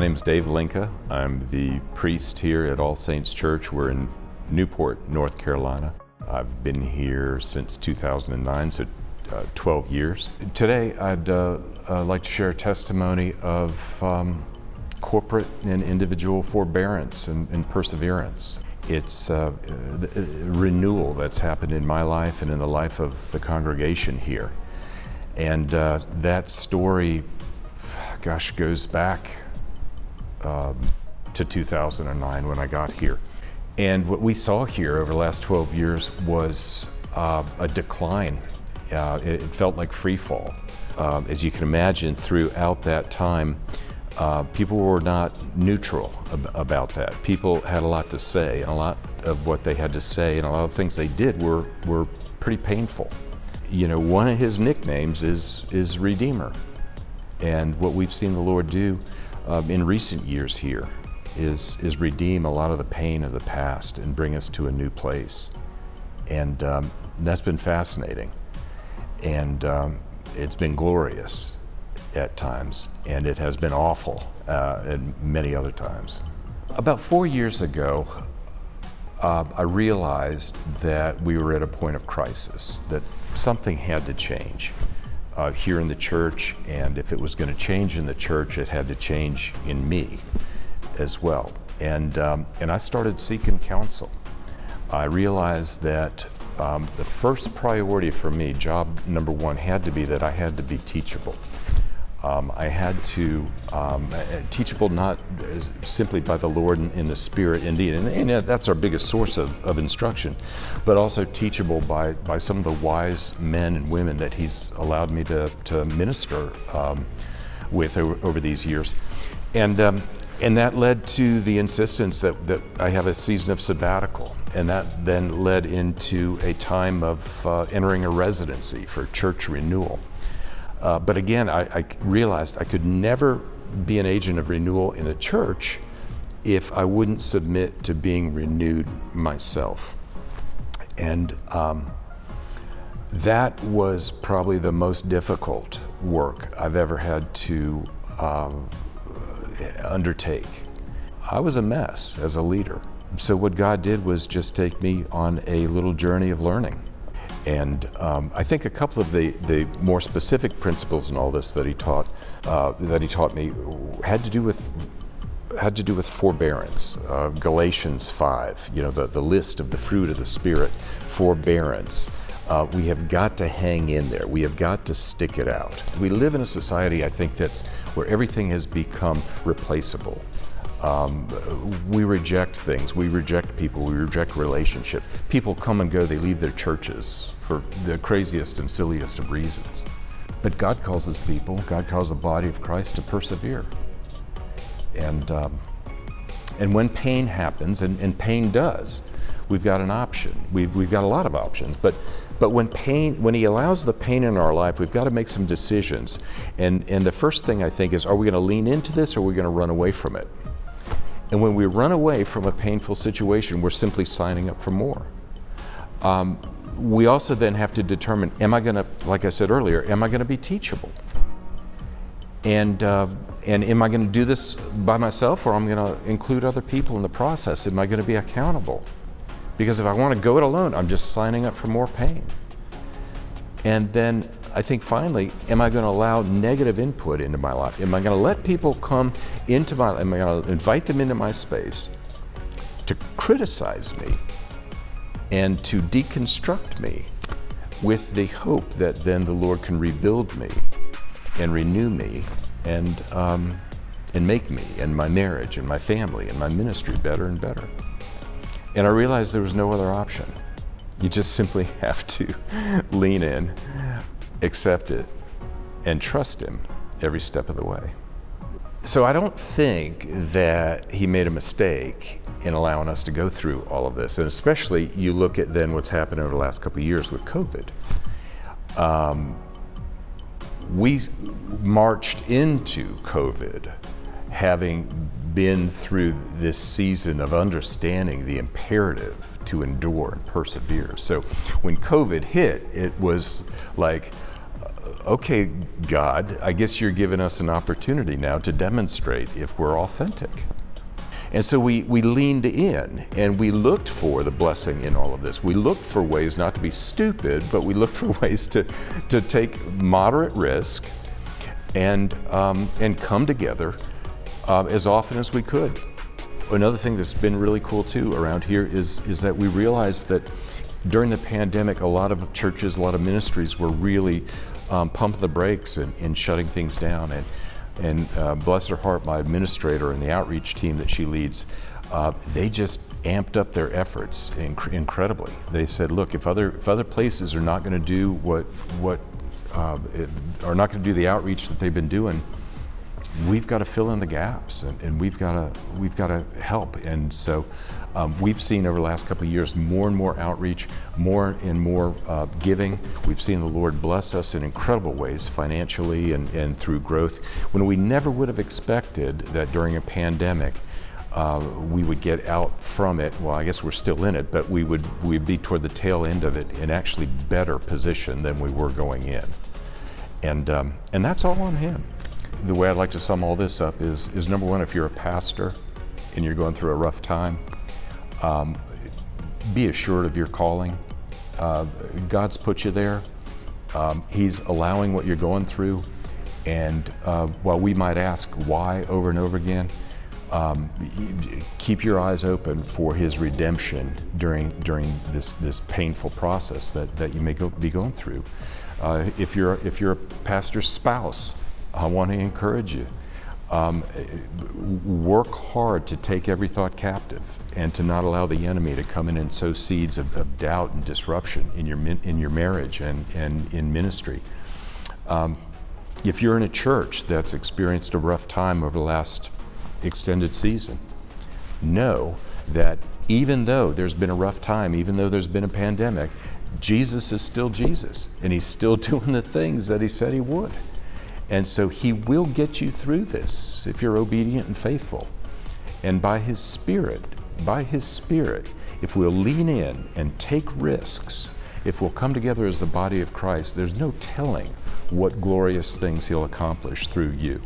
name's Dave Linka. I'm the priest here at All Saints Church. We're in Newport, North Carolina. I've been here since 2009, so 12 years. Today, I'd like to share a testimony of corporate and individual forbearance and perseverance. It's renewal that's happened in my life and in the life of the congregation here. And that story, goes back to 2009 when I got here. And what we saw here over the last 12 years was a decline. It felt like free fall. As you can imagine, throughout that time, people were not neutral about that. People had a lot to say, and a lot of what they had to say and a lot of things they did were pretty painful. You know, one of his nicknames is Redeemer. And what we've seen the Lord do in recent years here is redeem a lot of the pain of the past and bring us to a new place. And that's been fascinating. And it's been glorious at times, and it has been awful at many other times. About 4 years ago, I realized that we were at a point of crisis, that something had to change here in the church, and if it was going to change in the church, it had to change in me as well. And I started seeking counsel. I realized that the first priority for me, job number one, had to be that I had to be teachable. I had to teachable not simply by the Lord in the Spirit indeed, and that's our biggest source of instruction, but also teachable by some of the wise men and women that He's allowed me to minister with over these years. And that led to the insistence that I have a season of sabbatical, and that then led into a time of entering a residency for church renewal. But again, I realized I could never be an agent of renewal in a church if I wouldn't submit to being renewed myself. And that was probably the most difficult work I've ever had to undertake. I was a mess as a leader. So what God did was just take me on a little journey of learning. And I think a couple of the more specific principles in all this that he taught me had to do with forbearance. Galatians 5, the list of the fruit of the Spirit, forbearance. We have got to hang in there. We have got to stick it out. We live in a society, I think, that's where everything has become replaceable. We reject things, we reject people, we reject relationship. People come and go, they leave their churches for the craziest and silliest of reasons. But God calls His people, God calls the body of Christ to persevere. And when pain happens, and pain does, we've got an option. We've got a lot of options, but when He allows the pain in our life, we've got to make some decisions. And the first thing I think is, are we going to lean into this or are we going to run away from it? And when we run away from a painful situation, we're simply signing up for more. We also then have to determine, am I going to, like I said earlier, am I going to be teachable? And am I going to do this by myself, or am I going to include other people in the process? Am I going to be accountable? Because if I want to go it alone, I'm just signing up for more pain. And then I think finally, am I going to allow negative input into my life? Am I going to let people come into my life? Am I going to invite them into my space to criticize me and to deconstruct me with the hope that then the Lord can rebuild me and renew me and make me and my marriage and my family and my ministry better and better? And I realized there was no other option. You just simply have to lean in, accept it, and trust Him every step of the way. So I don't think that He made a mistake in allowing us to go through all of this. And especially you look at then what's happened over the last couple of years with COVID. We marched into COVID having been through this season of understanding the imperative to endure and persevere. So when COVID hit, it was like okay, God, I guess you're giving us an opportunity now to demonstrate if we're authentic. And so we leaned in and we looked for the blessing in all of this. We looked for ways not to be stupid, but we looked for ways to take moderate risk and come together as often as we could. Another thing that's been really cool too around here is that we realized that during the pandemic, a lot of churches, a lot of ministries were really pumping the brakes and shutting things down. And bless her heart, my administrator and the outreach team that she leads, they just amped up their efforts incredibly. They said, look, if other places are not going to do what are not going to do the outreach that they've been doing, we've got to fill in the gaps, and we've got to help. And so we've seen over the last couple of years more and more outreach, more and more giving. We've seen the Lord bless us in incredible ways financially and through growth when we never would have expected that during a pandemic we would get out from it. Well, I guess we're still in it, but we'd be toward the tail end of it in actually better position than we were going in. And that's all on Him. The way I'd like to sum all this up is number one, if you're a pastor and you're going through a rough time, be assured of your calling. God's put you there. He's allowing what you're going through. And while we might ask why over and over again, keep your eyes open for His redemption during this painful process that you may be going through. If you're a pastor's spouse, I want to encourage you. Work hard to take every thought captive and to not allow the enemy to come in and sow seeds of doubt and disruption in your marriage and in ministry. If you're in a church that's experienced a rough time over the last extended season, know that even though there's been a rough time, even though there's been a pandemic, Jesus is still Jesus, and He's still doing the things that He said He would. And so He will get you through this if you're obedient and faithful. And by His Spirit, if we'll lean in and take risks, if we'll come together as the body of Christ, there's no telling what glorious things He'll accomplish through you.